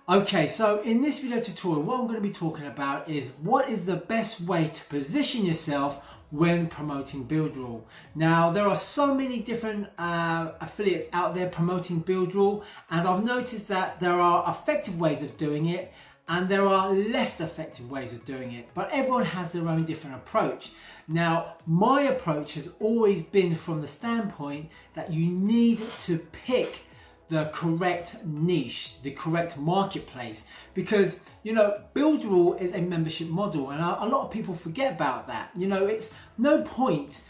Okay, so in this video tutorial, what I'm going to be talking about is what is the best way to position yourself when promoting Builderall. Now, there are so many different affiliates out there promoting Builderall, and I've noticed that there are effective ways of doing it and there are less effective ways of doing it, but everyone has their own different approach. Now, my approach has always been from the standpoint that you need to pick the correct niche, the correct marketplace, because Builderall is a membership model, and a lot of people forget about that. It's no point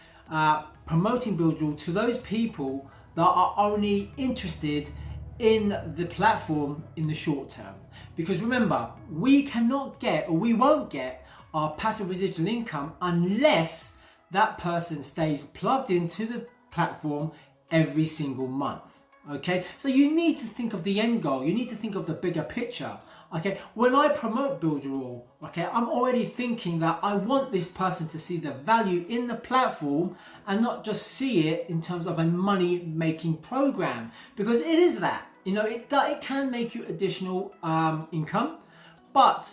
promoting Builderall to those people that are only interested in the platform in the short term, because remember, we cannot get, or we won't get, our passive residual income unless that person stays plugged into the platform every single month. Okay, so you need to think of the end goal. You need to think of the bigger picture. Okay, when I promote Builderall, okay, I'm already thinking that I want this person to see the value in the platform and not just see it in terms of a money-making program, because it is that. It can make you additional income, but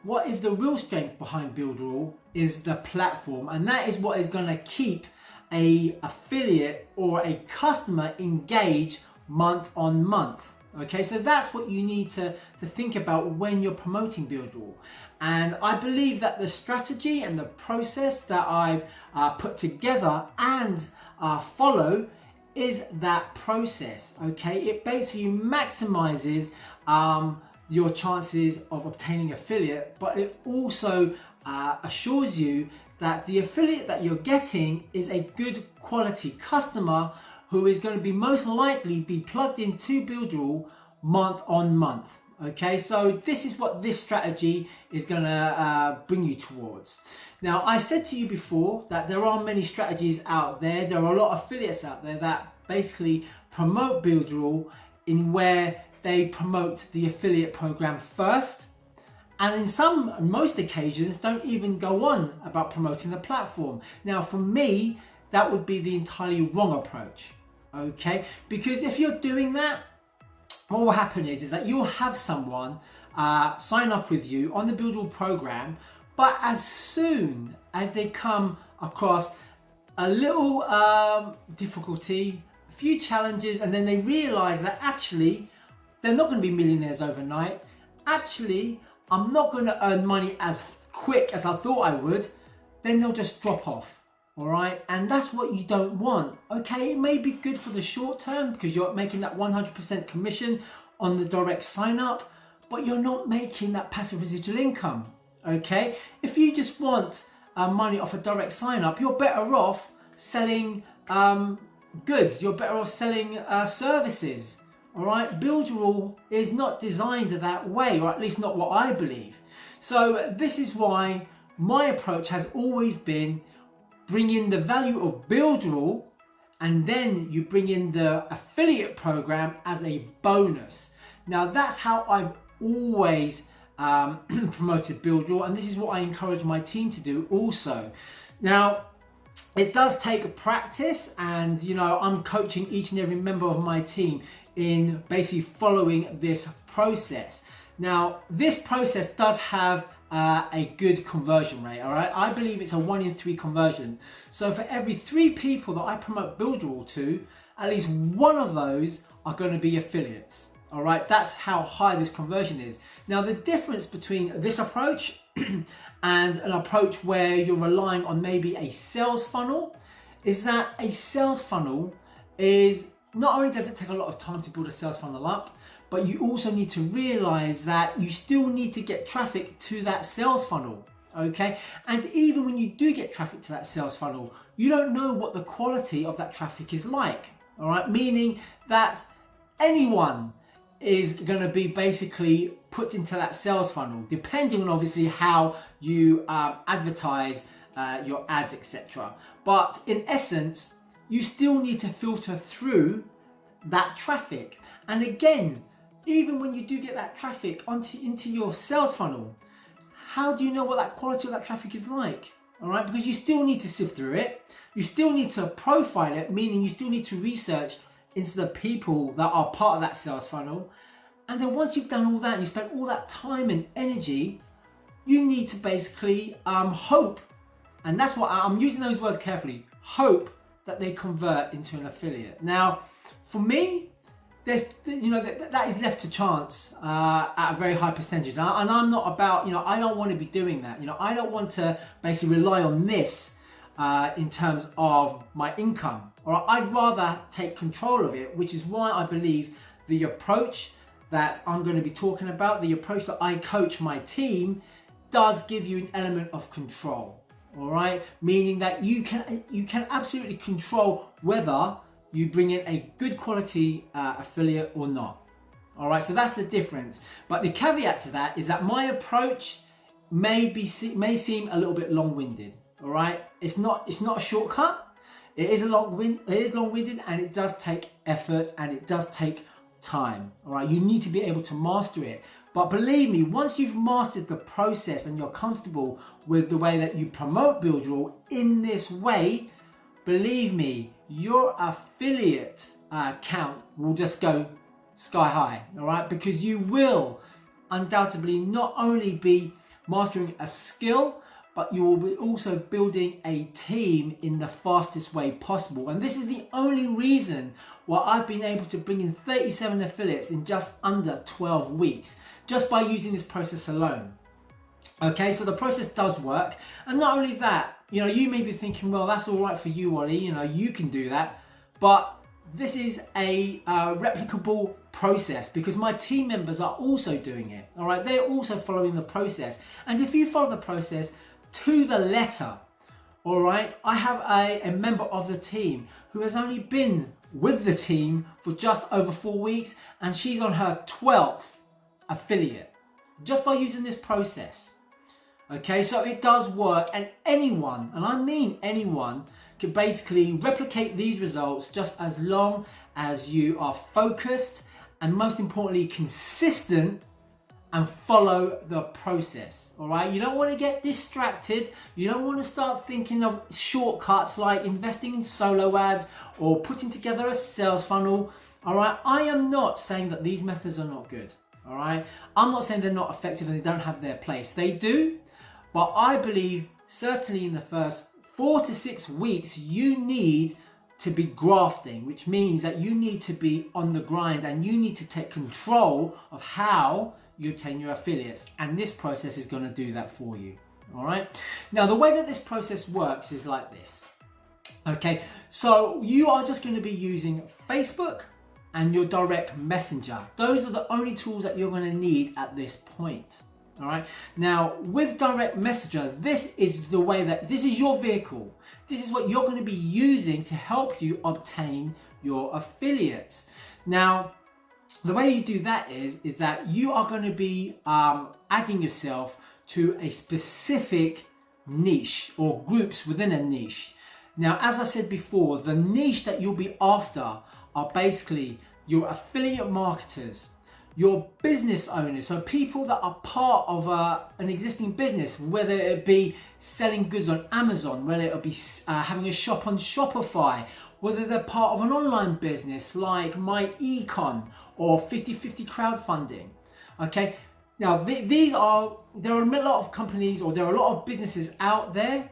what is the real strength behind Builderall is the platform, and that is what is going to keep a affiliate or a customer engaged month on month. Okay, so that's what you need to think about when you're promoting Builderall. And I believe that the strategy and the process that I've put together and follow is that process. Okay, it basically maximizes your chances of obtaining affiliate, but it also assures you that the affiliate that you're getting is a good quality customer who is going to be most likely be plugged into Builderall month on month. Okay, so this is what this strategy is going to bring you towards. Now, I said to you before that there are many strategies out there. There are a lot of affiliates out there that basically promote Builderall in where they promote the affiliate program first, and in most occasions don't even go on about promoting the platform. Now, for me, that would be the entirely wrong approach. Okay, because if you're doing that, what will happen is that you'll have someone sign up with you on the Builderall program, but as soon as they come across a little difficulty, a few challenges, and then they realize that actually they're not going to be millionaires overnight, actually I'm not going to earn money as quick as I thought I would, then they'll just drop off. All right, and that's what you don't want. Okay, it may be good for the short term because you're making that 100% commission on the direct sign up, but you're not making that passive residual income. Okay, if you just want money off a direct sign up, you're better off selling goods. You're better off selling services. All right, Builderall is not designed that way, or at least not what I believe. So this is why my approach has always been bring in the value of Builderall, and then you bring in the affiliate program as a bonus. Now, that's how I've always promoted Builderall, and this is what I encourage my team to do also. Now, it does take practice, and I'm coaching each and every member of my team in basically following this process. Now, this process does have a good conversion rate. All right, I believe it's a 1 in 3 conversion. So for every 3 people that I promote Builderall to, at least one of those are going to be affiliates. All right, that's how high this conversion is. Now, the difference between this approach and an approach where you're relying on maybe a sales funnel is that a sales funnel is, not only does it take a lot of time to build a sales funnel up, but you also need to realize that you still need to get traffic to that sales funnel. Okay, and even when you do get traffic to that sales funnel, you don't know what the quality of that traffic is like. All right, meaning that anyone is going to be basically put into that sales funnel, depending on obviously how you advertise your ads, etc. But in essence, you still need to filter through that traffic. And again, even when you do get that traffic into your sales funnel, how do you know what that quality of that traffic is like? All right, because you still need to sift through it. You still need to profile it, meaning you still need to research into the people that are part of that sales funnel. And then once you've done all that, and you spent all that time and energy, you need to basically hope, and that's what I'm using those words carefully, hope that they convert into an affiliate. Now, for me, there's, that is left to chance at a very high percentage. And I'm not about, I don't want to be doing that. I don't want to basically rely on this in terms of my income. Or I'd rather take control of it, which is why I believe the approach that I'm going to be talking about, the approach that I coach my team, does give you an element of control. All right, meaning that you can absolutely control whether you bring in a good quality affiliate or not. All right, so that's the difference. But the caveat to that is that my approach may seem a little bit long-winded. All right, it's not a shortcut. It is long-winded, and it does take effort, and it does take time. All right, you need to be able to master it. But believe me, once you've mastered the process and you're comfortable with the way that you promote Builderall in this way, believe me, your affiliate count will just go sky high, all right? Because you will undoubtedly not only be mastering a skill, but you will be also building a team in the fastest way possible. And this is the only reason why I've been able to bring in 37 affiliates in just under 12 weeks, just by using this process alone. Okay, so the process does work. And not only that, you may be thinking, well, that's all right for you, Ollie, you can do that. But this is a replicable process because my team members are also doing it. All right, they're also following the process. And if you follow the process to the letter, all right, I have a member of the team who has only been with the team for just over 4 weeks, and she's on her 12th affiliate just by using this process. Okay, so it does work, and anyone, and I mean anyone, can basically replicate these results just as long as you are focused and, most importantly, consistent and follow the process. All right, you don't want to get distracted. You don't want to start thinking of shortcuts like investing in solo ads or putting together a sales funnel. All right, I am not saying that these methods are not good. All right, I'm not saying they're not effective and they don't have their place. They do, but I believe certainly in the first 4 to 6 weeks, you need to be grafting, which means that you need to be on the grind and you need to take control of how you obtain your affiliates. And this process is going to do that for you. All right. Now, the way that this process works is like this. Okay, so you are just going to be using Facebook and your direct messenger. Those are the only tools that you're going to need at this point. All right. Now, with direct messenger, this is the way that this is your vehicle. This is what you're going to be using to help you obtain your affiliates. Now, the way you do that is that you are going to be adding yourself to a specific niche or groups within a niche. Now, as I said before, the niche that you'll be after are basically your affiliate marketers, your business owners, so people that are part of an existing business, whether it be selling goods on Amazon, whether it be having a shop on Shopify, whether they're part of an online business like My Econ or 50/50 crowdfunding. Okay, now there are a lot of companies, or there are a lot of businesses out there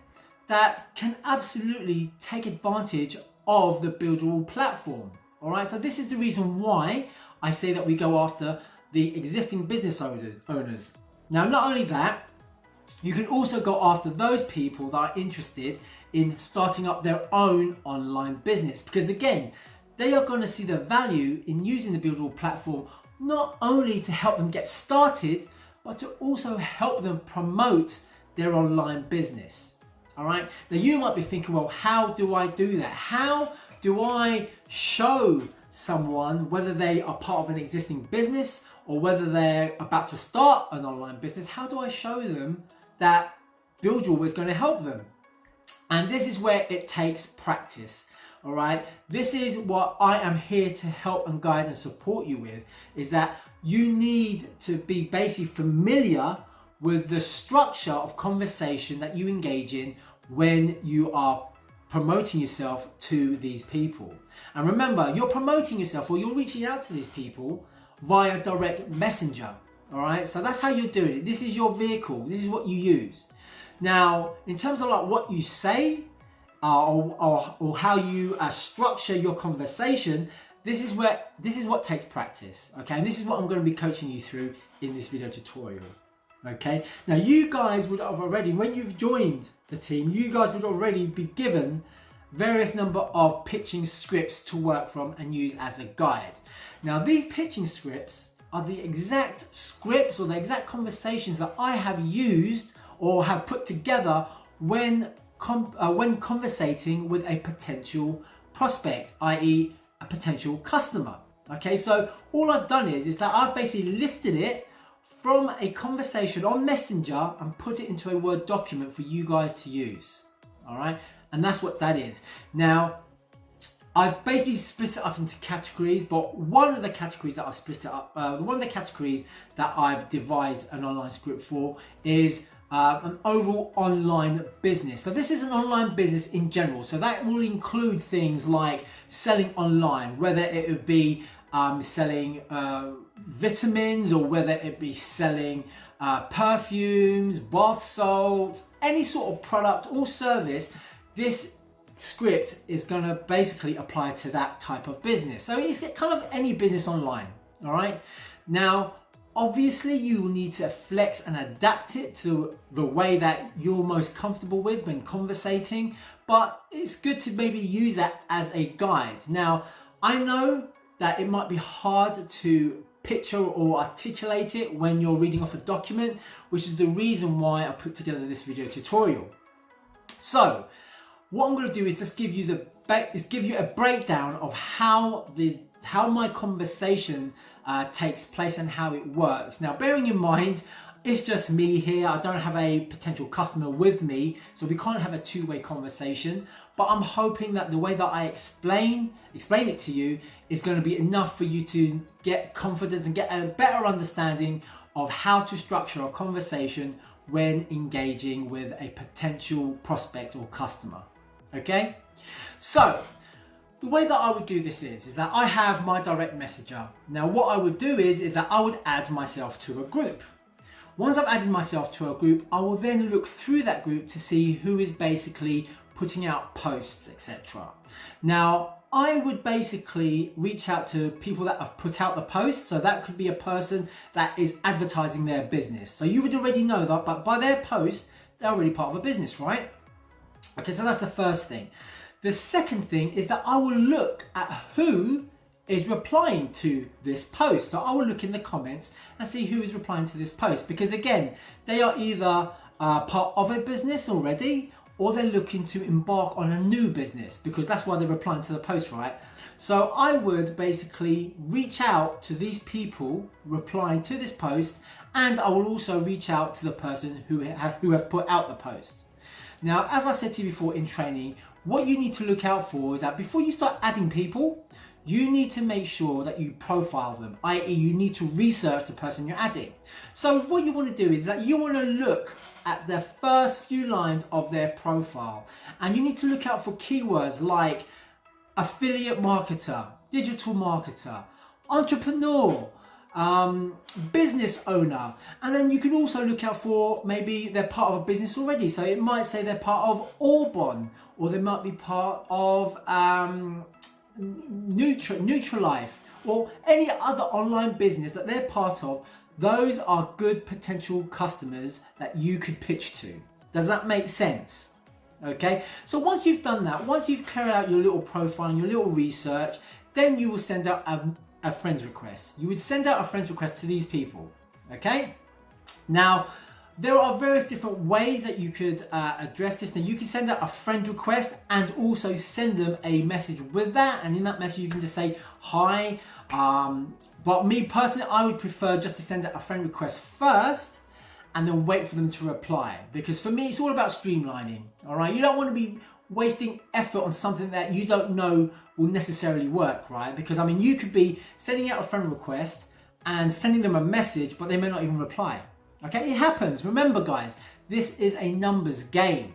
that can absolutely take advantage of the Builderall platform. All right, so this is the reason why I say that we go after the existing business owners. Now, not only that, you can also go after those people that are interested in starting up their own online business, because again, they are going to see the value in using the Builderall platform, not only to help them get started, but to also help them promote their online business. All right. Now, you might be thinking, well, how do I do that? How do I show someone, whether they are part of an existing business or whether they're about to start an online business, how do I show them that Builderall is going to help them? And this is where it takes practice. All right, this is what I am here to help and guide and support you with, is that you need to be basically familiar with the structure of conversation that you engage in when you are promoting yourself to these people. And remember, you're promoting yourself, or you're reaching out to these people via direct messenger. All right, so that's how you're doing it. This is your vehicle. This is what you use. Now, in terms of like what you say or how you structure your conversation, this is what takes practice. Okay, and this is what I'm going to be coaching you through in this video tutorial. Okay, now you guys would have already, when you've joined the team, you guys would already be given various number of pitching scripts to work from and use as a guide. Now, these pitching scripts are the exact scripts or the exact conversations that I have used or have put together when conversating with a potential prospect, i.e. a potential customer. Okay, so all I've done is that I've basically lifted it from a conversation on Messenger and put it into a Word document for you guys to use. All right, and that's what that is. Now, I've basically split it up into categories, but one of the categories that I've split it up, one of the categories that I've devised an online script for is an overall online business. So this is an online business in general. So that will include things like selling online, whether it would be selling vitamins or whether it be selling perfumes, bath salts, any sort of product or service. This script is going to basically apply to that type of business. So it's kind of any business online. All right. Now, obviously, you will need to flex and adapt it to the way that you're most comfortable with when conversating, but it's good to maybe use that as a guide. Now, I know that it might be hard to picture or articulate it when you're reading off a document, which is the reason why I put together this video tutorial. So what I'm going to do is just give you a breakdown of how my conversation takes place and how it works. Now, bearing in mind, it's just me here. I don't have a potential customer with me, so we can't have a two-way conversation. But I'm hoping that the way that I explain it to you is going to be enough for you to get confidence and get a better understanding of how to structure a conversation when engaging with a potential prospect or customer. Okay, so the way that I would do this is that I have my direct messenger. Now, what I would do is that I would add myself to a group. Once I've added myself to a group, I will then look through that group to see who is basically putting out posts, etc. Now, I would basically reach out to people that have put out the post. So that could be a person that is advertising their business. So you would already know that, but by their post, they're already part of a business, right? Okay, so that's the first thing. The second thing is that I will look at who is replying to this post. So I will look in the comments and see who is replying to this post, because again, they are either part of a business already, or they're looking to embark on a new business, because that's why they're replying to the post, right? So I would basically reach out to these people replying to this post, and I will also reach out to the person who has put out the post. Now, as I said to you before in training, what you need to look out for is that before you start adding people, you need to make sure that you profile them, i.e. you need to research the person you're adding. So what you want to do is that you want to look at the first few lines of their profile, and you need to look out for keywords like affiliate marketer, digital marketer, entrepreneur, business owner, and then you can also look out for maybe they're part of a business already. So it might say they're part of Auburn, or they might be part of Nutrilife, or any other online business that they're part of. Those are good potential customers that you could pitch to. Does that make sense? Okay, so once you've done that, once you've carried out your little profile and your little research, then you will send out a friend's request. You would send out a friend's request to these people. Okay, now there are various different ways that you could address this. Now, you can send out a friend request and also send them a message with that, and in that message you can just say hi. But me personally, I would prefer just to send out a friend request first and then wait for them to reply, because for me it's all about streamlining. All right, you don't want to be wasting effort on something that you don't know will necessarily work, right? Because I mean, you could be sending out a friend request and sending them a message, but they may not even reply. Okay, it happens. Remember, guys, this is a numbers game.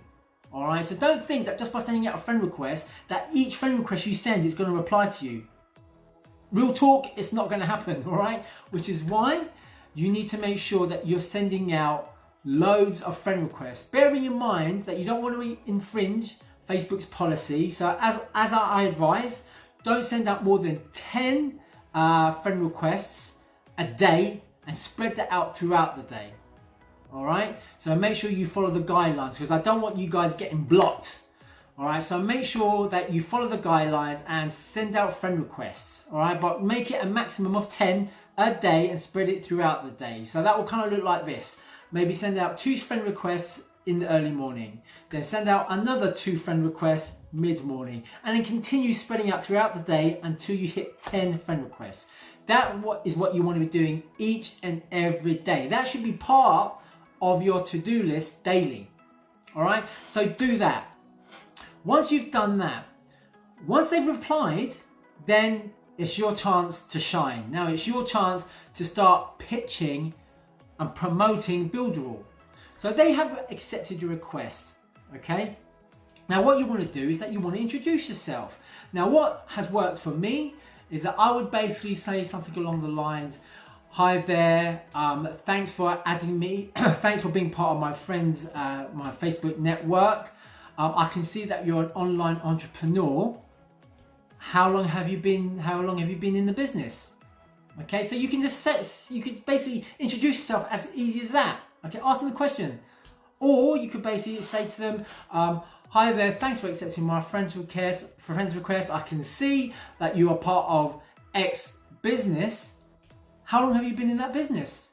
All right, so don't think that just by sending out a friend request that each friend request you send is going to reply to you. Real talk, it's not going to happen, all right? Which is why you need to make sure that you're sending out loads of friend requests. Bearing in mind that you don't want to infringe Facebook's policy. So as I advise, don't send out more than 10 friend requests a day and spread that out throughout the day. All right, so make sure you follow the guidelines, because I don't want you guys getting blocked. All right, so make sure that you follow the guidelines and send out friend requests. All right, but make it a maximum of 10 a day and spread it throughout the day. So that will kind of look like this. Maybe send out 2 friend requests in the early morning, then send out another 2 friend requests mid-morning, and then continue spreading out throughout the day until you hit 10 friend requests. That is what you want to be doing each and every day. That should be part of your to-do list daily. All right, so do that. Once you've done that, once they've replied, then it's your chance to shine. Now it's your chance to start pitching and promoting Builderall. So they have accepted your request, okay? Now what you want to do is that you want to introduce yourself. Now what has worked for me is that I would basically say something along the lines, hi there, thanks for adding me, thanks for being part of my friends, my Facebook network. I can see that you're an online entrepreneur. How long have you been in the business? Okay, so you can just you could basically introduce yourself as easy as that. Okay, ask them the question. Or you could basically say to them, hi there, thanks for accepting my friend's request. I can see that you are part of X business. How long have you been in that business?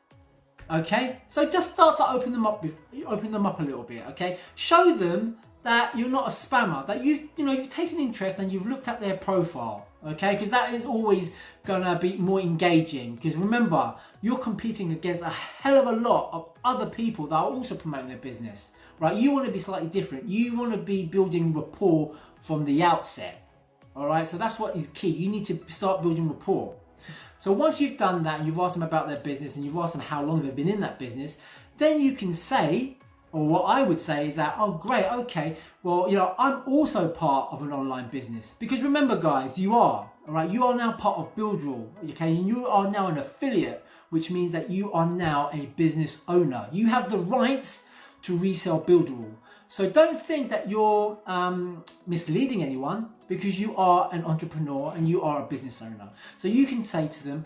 Okay, so just start to open them up a little bit. Okay, show them that you're not a spammer, that you've taken interest and you've looked at their profile. Okay, because that is always gonna be more engaging. Because remember, you're competing against a hell of a lot of other people that are also promoting their business, right? You want to be slightly different. You want to be building rapport from the outset. All right, so that's what is key. You need to start building rapport. So once you've done that and you've asked them about their business and you've asked them how long they've been in that business, then you can say, or what I would say is that, oh great, okay, well, I'm also part of an online business. Because remember guys, you are now part of Builderall, okay, and you are now an affiliate, which means that you are now a business owner. You have the rights to resell Builderall. So don't think that you're misleading anyone, because you are an entrepreneur and you are a business owner. So you can say to them,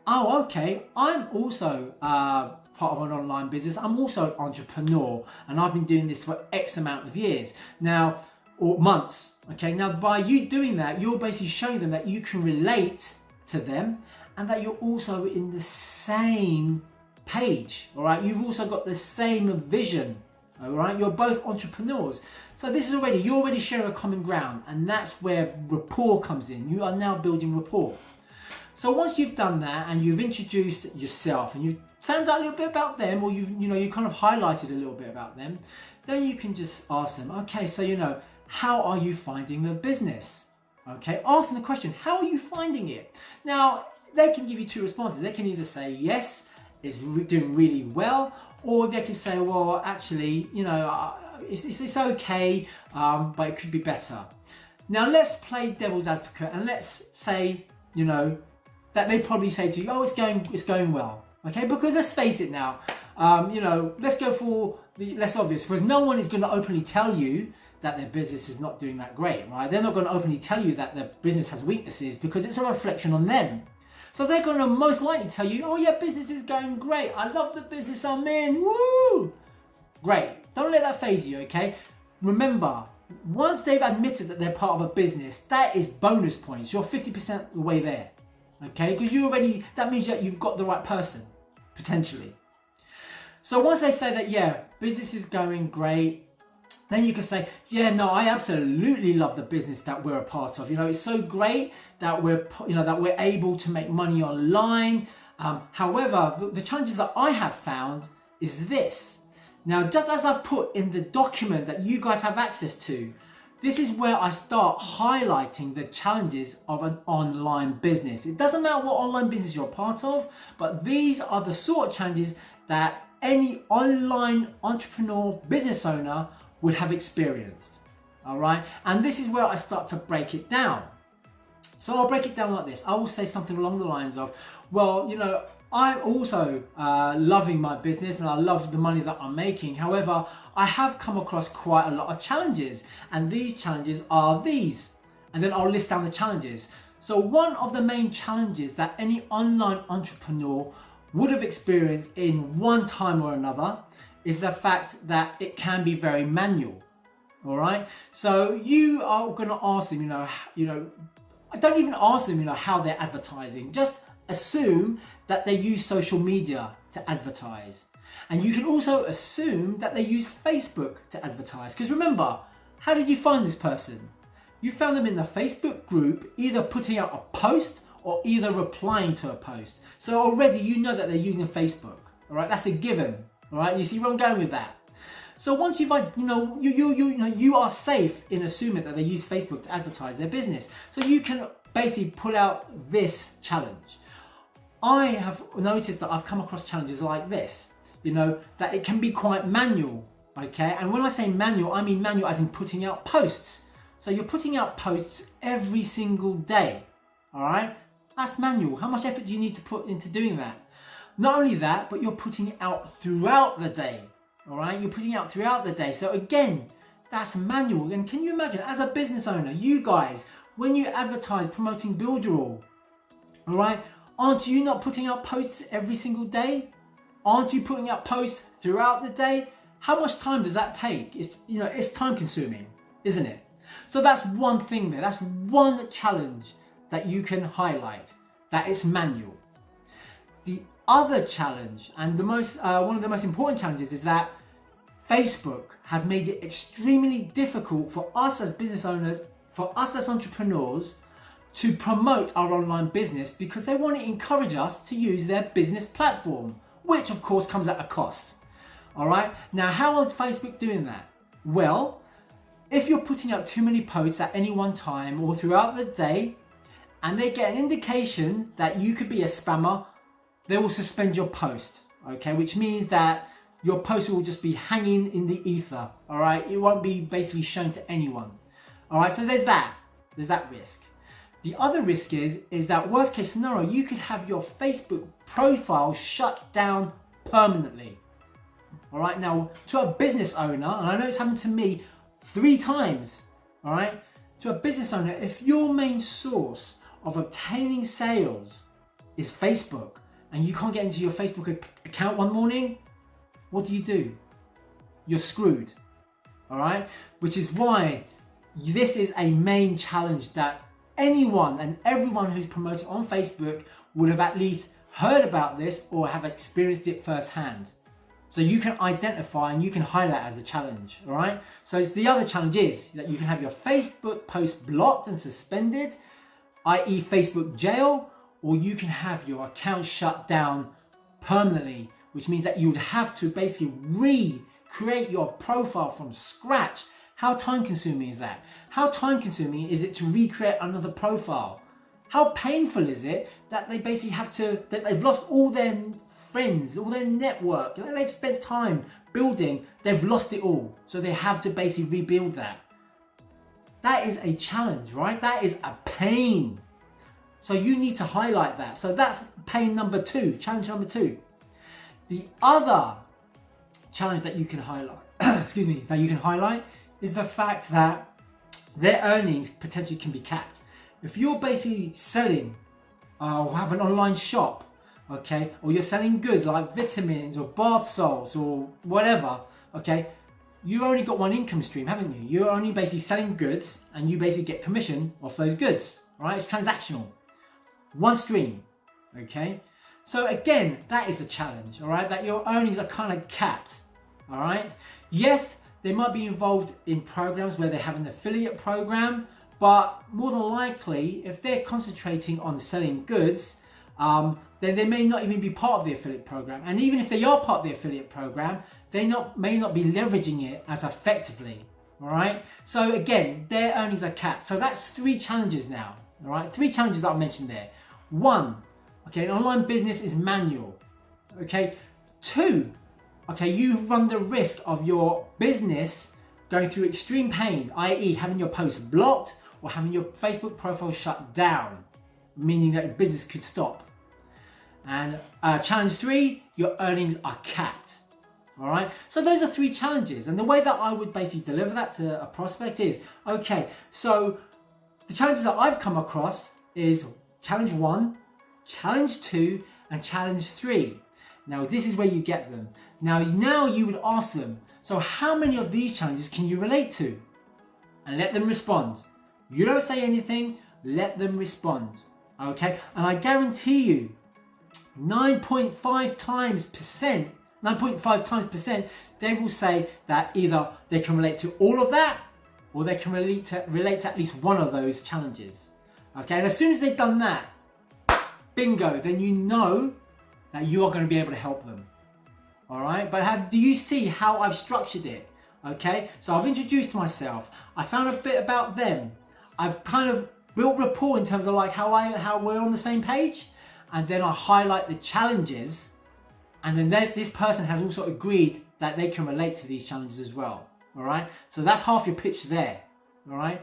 oh, okay, I'm also part of an online business. I'm also an entrepreneur and I've been doing this for X amount of years now, or months. Okay, now by you doing that, you're basically showing them that you can relate to them and that you're also in the same page. All right, you've also got the same vision. All right, you're both entrepreneurs. So this is you're already sharing a common ground, and that's where rapport comes in. You are now building rapport. So once you've done that and you've introduced yourself and you've found out a little bit about them, or you kind of highlighted a little bit about them, then you can just ask them, okay, so how are you finding the business? Okay, ask them the question, how are you finding it? Now, they can give you 2 responses. They can either say, yes, it's doing really well, or they can say, well, actually, it's okay, but it could be better. Now, let's play devil's advocate and let's say, that they probably say to you, oh, it's going well. Okay, because let's face it now, let's go for the less obvious, because no one is going to openly tell you that their business is not doing that great, right? They're not going to openly tell you that their business has weaknesses, because it's a reflection on them. So they're going to most likely tell you, oh yeah, business is going great. I love the business I'm in. Woo! Great. Don't let that faze you, okay? Remember, once they've admitted that they're part of a business, that is bonus points. You're 50% the way there, okay? Because that means that you've got the right person, potentially. So once they say that, yeah, business is going great, then you can say, yeah, no, I absolutely love the business that we're a part of. It's so great that we're able to make money online. However, the challenges that I have found is this. Now, just as I've put in the document that you guys have access to, this is where I start highlighting the challenges of an online business. It doesn't matter what online business you're a part of, but these are the sort of challenges that any online entrepreneur business owner would have experienced. All right, and this is where I start to break it down. So I'll break it down like this. I will say something along the lines of, well, you know, I'm also loving my business and I love the money that I'm making. However, I have come across quite a lot of challenges, and these challenges are these. And then I'll list down the challenges. So one of the main challenges that any online entrepreneur would have experienced in one time or another is the fact that it can be very manual. All right. So you are going to ask them, don't even ask them, how they're advertising. Just assume that they use social media to advertise. And you can also assume that they use Facebook to advertise. Because remember, how did you find this person? You found them in the Facebook group, either putting out a post or either replying to a post. So already you know that they're using Facebook. All right, that's a given. All right, you see where I'm going with that. So once you've, you are safe in assuming that they use Facebook to advertise their business. So you can basically pull out this challenge. I have noticed that I've come across challenges like this, that it can be quite manual, okay? And when I say manual, I mean manual as in putting out posts. So you're putting out posts every single day, all right? That's manual. How much effort do you need to put into doing that? Not only that, but you're putting it out throughout the day. All right, you're putting out throughout the day. So again, that's manual. And can you imagine, as a business owner, you guys, when you advertise promoting Builderall, all right, aren't you not putting out posts every single day? Aren't you putting out posts throughout the day? How much time does that take? It's time consuming, isn't it? So that's one thing there. That's one challenge that you can highlight, that it's manual. The other challenge, and one of the most important challenges, is that Facebook has made it extremely difficult for us as business owners, for us as entrepreneurs, to promote our online business because they want to encourage us to use their business platform, which of course comes at a cost. All right. Now, how is Facebook doing that? Well, if you're putting out too many posts at any one time or throughout the day, and they get an indication that you could be a spammer, they will suspend your post, okay? Which means that your post will just be hanging in the ether, all right? It won't be basically shown to anyone, all right? So there's that risk. The other risk is that worst case scenario, you could have your Facebook profile shut down permanently, all right? Now, to a business owner, and I know it's happened to me 3 times, all right? To a business owner, if your main source of obtaining sales is Facebook, and you can't get into your Facebook account one morning, what do? You're screwed, all right? Which is why this is a main challenge that anyone and everyone who's promoting on Facebook would have at least heard about this or have experienced it firsthand. So you can identify and you can highlight as a challenge, all right? So it's the other challenge is that you can have your Facebook post blocked and suspended, i.e. Facebook jail, or you can have your account shut down permanently, which means that you would have to basically recreate your profile from scratch. How time consuming is that? How time consuming is it to recreate another profile? How painful is it that they basically that they've lost all their friends, all their network, that they've spent time building, they've lost it all. So they have to basically rebuild that. That is a challenge, right? That is a pain. So you need to highlight that. So that's pain number 2, challenge number 2. The other challenge that you can highlight, is the fact that their earnings potentially can be capped. If you're basically selling or have an online shop, okay, or you're selling goods like vitamins or bath salts or whatever, okay, you only got one income stream, haven't you? You're only basically selling goods and you basically get commission off those goods, right? It's transactional. One stream, okay? So again, that is a challenge, all right? That your earnings are kind of capped, all right? Yes, they might be involved in programs where they have an affiliate program, but more than likely, if they're concentrating on selling goods, then they may not even be part of the affiliate program. And even if they are part of the affiliate program, they may not be leveraging it as effectively, all right? So again, their earnings are capped. So that's 3 challenges now, all right? 3 challenges that I mentioned there. 1, okay, an online business is manual, okay? 2, okay, you run the risk of your business going through extreme pain, i.e. having your posts blocked or having your Facebook profile shut down, meaning that your business could stop. And challenge 3, your earnings are capped. All right, so those are 3 challenges, and the way that I would basically deliver that to a prospect is, okay, so the challenges that I've come across is challenge 1, challenge 2, and challenge 3. Now this is where you get them. Now you would ask them, so how many of these challenges can you relate to? And let them respond. You don't say anything, let them respond. Okay, and I guarantee you 9.5 times percent, they will say that either they can relate to all of that, or they can relate to at least one of those challenges. Okay, and as soon as they've done that, bingo, then you know that you are going to be able to help them. All right, but do you see how I've structured it? Okay, so I've introduced myself, I found a bit about them, I've kind of built rapport in terms of like how we're on the same page, and then I highlight the challenges. And then this person has also agreed that they can relate to these challenges as well. All right. So that's half your pitch there. All right.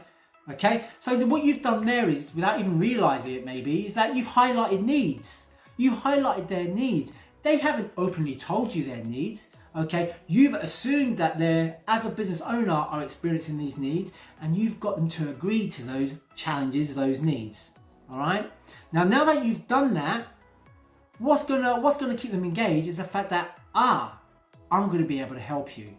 Okay. So what you've done there is, without even realizing it maybe, is that you've highlighted needs. You've highlighted their needs. They haven't openly told you their needs. Okay. You've assumed that they, as a business owner, are experiencing these needs, and you've got them to agree to those challenges, those needs. All right. Now that you've done that, what's gonna keep them engaged is the fact that I'm gonna be able to help you.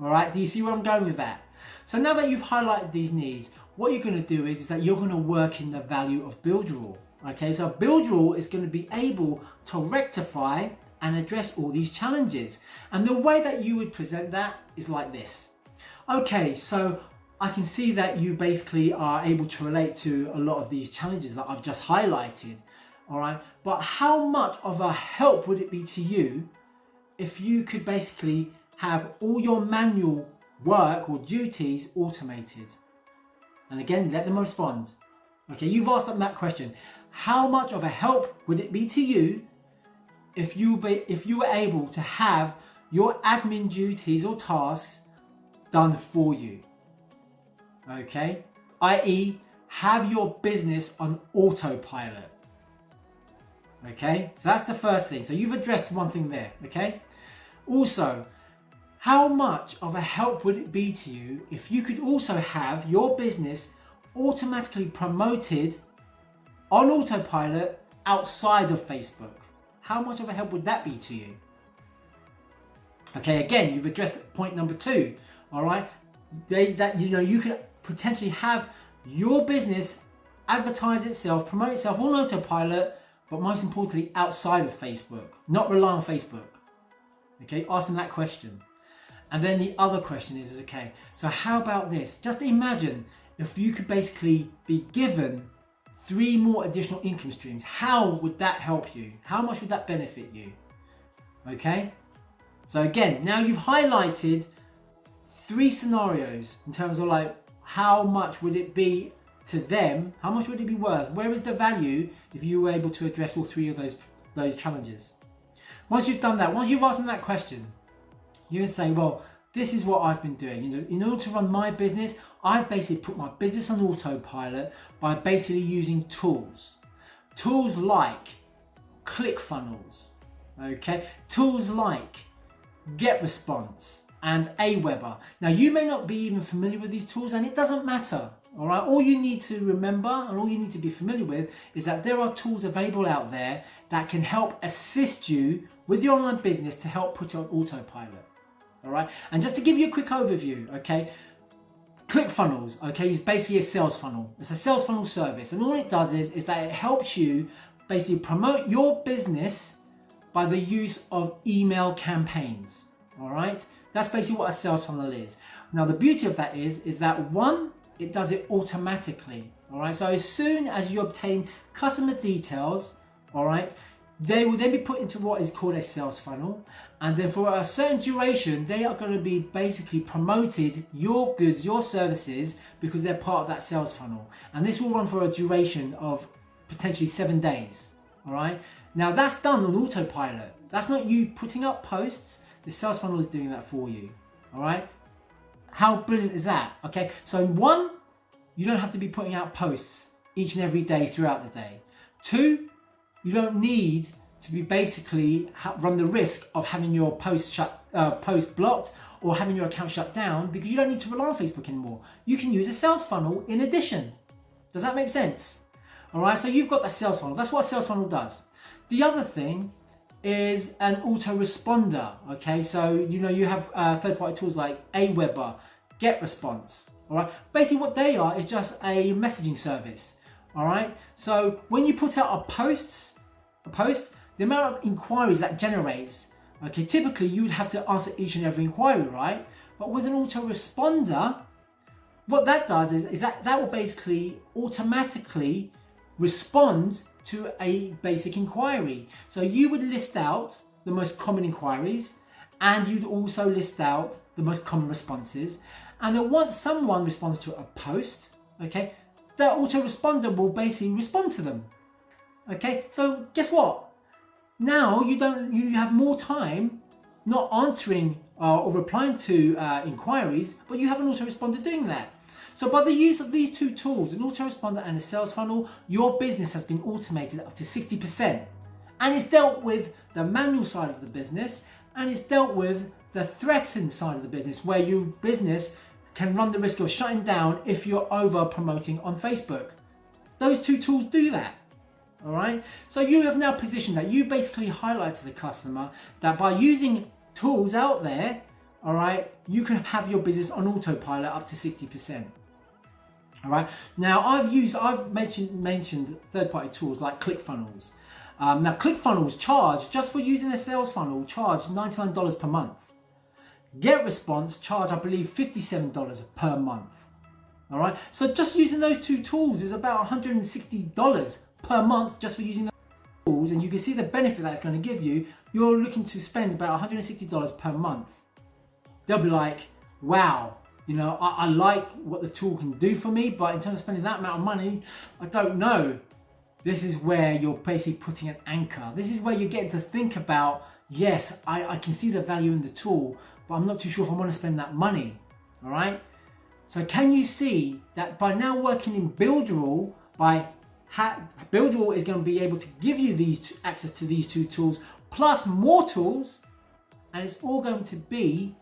All right, do you see where I'm going with that? So now that you've highlighted these needs, what you're gonna do is that you're gonna work in the value of Builderall. Okay, so Builderall is gonna be able to rectify and address all these challenges. And the way that you would present that is like this. Okay, so I can see that you basically are able to relate to a lot of these challenges that I've just highlighted. All right, but how much of a help would it be to you if you could basically have all your manual work or duties automated? And again, let them respond. Okay, you've asked them that question. How much of a help would it be to you if you were able to have your admin duties or tasks done for you? Okay, i.e., have your business on autopilot. Okay, so that's the first thing. So you've addressed one thing there, okay? Also, how much of a help would it be to you if you could also have your business automatically promoted on autopilot outside of Facebook? How much of a help would that be to you? Okay, again, you've addressed point number 2, all right? You could potentially have your business advertise itself, promote itself on autopilot, but most importantly, outside of Facebook, not rely on Facebook. Okay, ask them that question. And then the other question is okay, so how about this? Just imagine if you could basically be given 3 more additional income streams. How would that help you? How much would that benefit you? Okay, so again, now you've highlighted 3 scenarios in terms of like, how much would it be to them? How much would it be worth? Where is the value if you were able to address all 3 of those challenges? Once you've done that, once you've asked them that question, you can say, well, this is what I've been doing. You know, in order to run my business, I've basically put my business on autopilot by basically using tools. Tools like ClickFunnels, okay? Tools like GetResponse and Aweber. Now, you may not be even familiar with these tools, and it doesn't matter. All right, all you need to remember and all you need to be familiar with is that there are tools available out there that can help assist you with your online business to help put it on autopilot. All right, and just to give you a quick overview, okay, ClickFunnels, okay, is basically a sales funnel. It's a sales funnel service, and all it does is that it helps you basically promote your business by the use of email campaigns. All right, that's basically what a sales funnel is. Now, the beauty of that is that one, it does it automatically. All right, so as soon as you obtain customer details, all right, they will then be put into what is called a sales funnel, and then for a certain duration they are going to be basically promoted your goods, your services, because they're part of that sales funnel, and this will run for a duration of potentially 7 days. All right, now that's done on autopilot. That's not you putting up posts. The sales funnel is doing that for you. All right, how brilliant is that? Okay, so one, you don't have to be putting out posts each and every day throughout the day. 2, you don't need to be basically run the risk of having your post blocked or having your account shut down, because you don't need to rely on Facebook anymore. You can use a sales funnel in addition. Does that make sense? All right, so you've got that sales funnel. That's what a sales funnel does. The other thing is an autoresponder. Okay, so you have third-party tools like Aweber, GetResponse. All right, basically what they are is just a messaging service. All right, so when you put out a post, the amount of inquiries that generates, okay, typically you would have to answer each and every inquiry, right? But with an autoresponder, what that does is that will basically automatically respond to a basic inquiry. So you would list out the most common inquiries, and you'd also list out the most common responses. And then once someone responds to a post, okay, that autoresponder will basically respond to them. Okay, so guess what? Now you have more time not answering or replying to inquiries, but you have an autoresponder doing that. So by the use of these two tools, an autoresponder and a sales funnel, your business has been automated up to 60%. And it's dealt with the manual side of the business, and it's dealt with the threatened side of the business, where your business can run the risk of shutting down if you're over promoting on Facebook. Those two tools do that. All right, so you have now positioned that. You basically highlight to the customer that by using tools out there, all right, you can have your business on autopilot up to 60%. All right, now I've mentioned third-party tools like ClickFunnels. Now ClickFunnels charge, just for using a sales funnel, charge $99 per month. GetResponse charge, I believe, $57 per month. All right, so just using those two tools is about $160 per month just for using those tools, and you can see the benefit that it's going to give you. You're looking to spend about $160 per month. They'll be like, wow, I like what the tool can do for me, but in terms of spending that amount of money, I don't know. This is where you're basically putting an anchor. This is where you're getting to think about, yes, I can see the value in the tool, but I'm not too sure if I want to spend that money. All right. So can you see that by now working in Builderall, Builderall is going to be able to give you access to these two tools plus more tools, and it's all going to be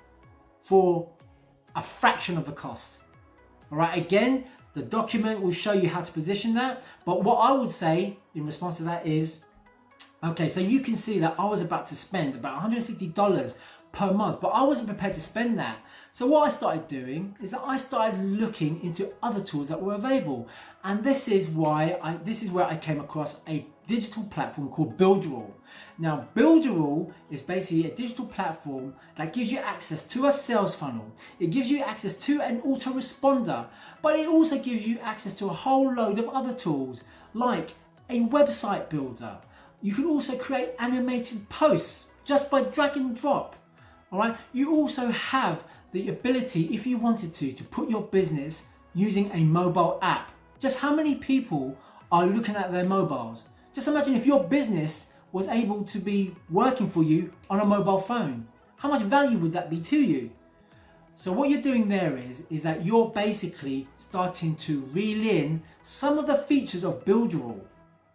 for a fraction of the cost. All right, again, the document will show you how to position that, but what I would say in response to that is, okay, so you can see that I was about to spend about $160 per month, but I wasn't prepared to spend that. So what I started doing is that I started looking into other tools that were available, and this is where I came across a digital platform called Builderall. Now, Builderall is basically a digital platform that gives you access to a sales funnel. It gives you access to an autoresponder, but it also gives you access to a whole load of other tools like a website builder. You can also create animated posts just by drag and drop. All right. You also have the ability, if you wanted to put your business using a mobile app. Just how many people are looking at their mobiles? Just imagine if your business was able to be working for you on a mobile phone. How much value would that be to you? So what you're doing there is that you're basically starting to reel in some of the features of Builderall.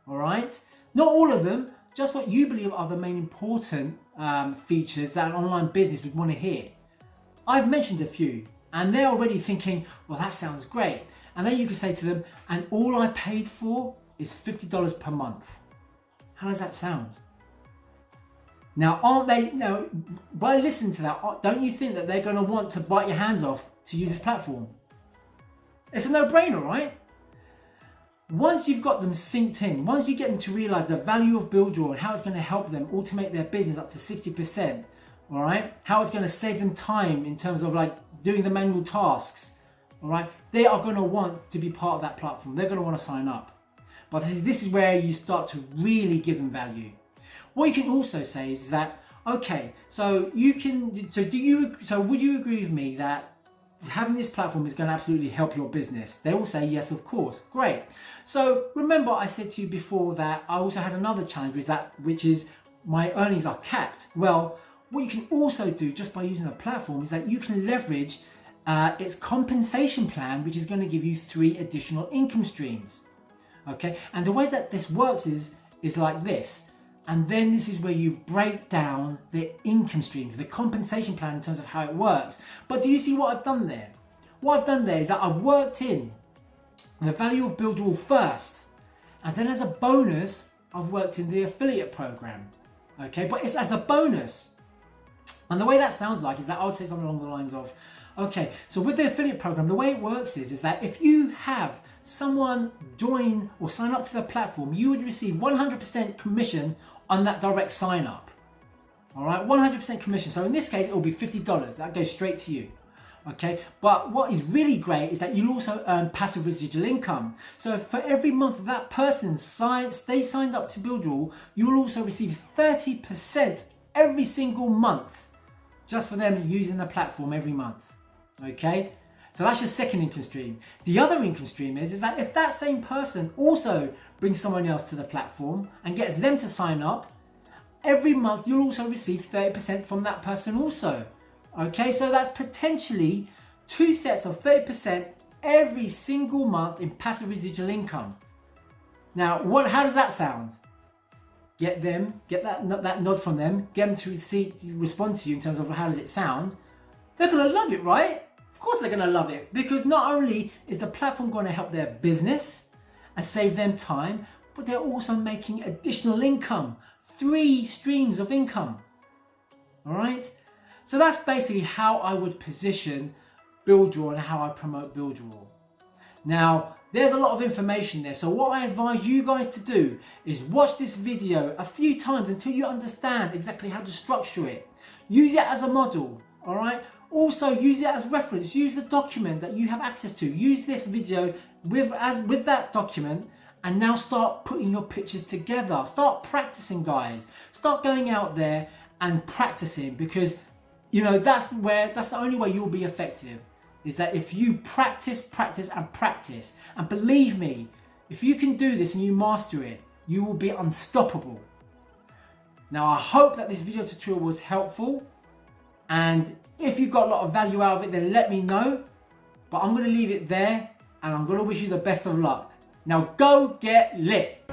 All right? Not all of them, just what you believe are the main important features that an online business would want to hear. I've mentioned a few, and they're already thinking, well, that sounds great. And then you can say to them, and all I paid for is $50 per month. How does that sound? Now, aren't they, by listening to that, don't you think that they're going to want to bite your hands off to use this platform? It's a no-brainer, right? Once you've got them synced in, once you get them to realize the value of Builderall and how it's going to help them automate their business up to 60%, all right, how it's going to save them time in terms of like doing the manual tasks, all right, they are going to want to be part of that platform. They're going to want to sign up. But this is where you start to really give them value. What you can also say is that, okay, so would you agree with me that having this platform is going to absolutely help your business? They will say, yes, of course. Great. So remember I said to you before that I also had another challenge which is my earnings are capped. Well, what you can also do just by using a platform is that you can leverage its compensation plan, which is going to give you 3 additional income streams. Okay, and the way that this works is like this. And then this is where you break down the income streams, the compensation plan in terms of how it works. But do you see what I've done there? What I've done there is that I've worked in the value of Builderall first, and then as a bonus, I've worked in the affiliate program. Okay, but it's as a bonus. And the way that sounds like is that I would say something along the lines of, okay, so with the affiliate program, the way it works is that if you have someone join or sign up to the platform, you would receive 100% commission on that direct sign up. All right, 100% commission. So in this case, it will be $50. That goes straight to you. Okay, but what is really great is that you'll also earn passive residual income. So for every month that person they signed up to Builderall, you will also receive 30% every single month just for them using the platform every month. Okay, so that's your second income stream. The other income stream is that if that same person also brings someone else to the platform and gets them to sign up, every month you'll also receive 30% from that person also. Okay, so that's potentially 2 sets of 30% every single month in passive residual income. Now, how does that sound? Get that nod from them, get them to respond to you in terms of how does it sound. They're gonna love it, right? Of course they're gonna love it, because not only is the platform gonna help their business and save them time, but they're also making additional income, 3 streams of income. All right? So that's basically how I would position Builderall and how I promote Builderall. Now, there's a lot of information there. So what I advise you guys to do is watch this video a few times until you understand exactly how to structure it. Use it as a model, all right? Also use it as reference. Use the document that you have access to. Use this video with that document, and now start putting your pictures together. Start practicing, guys. Start going out there and practicing, because you know that's the only way you'll be effective, is that if you practice and believe me, if you can do this and you master it, you will be unstoppable. Now I hope that this video tutorial was helpful, and if you got a lot of value out of it, then let me know. But I'm going to leave it there, and I'm going to wish you the best of luck. Now go get lit.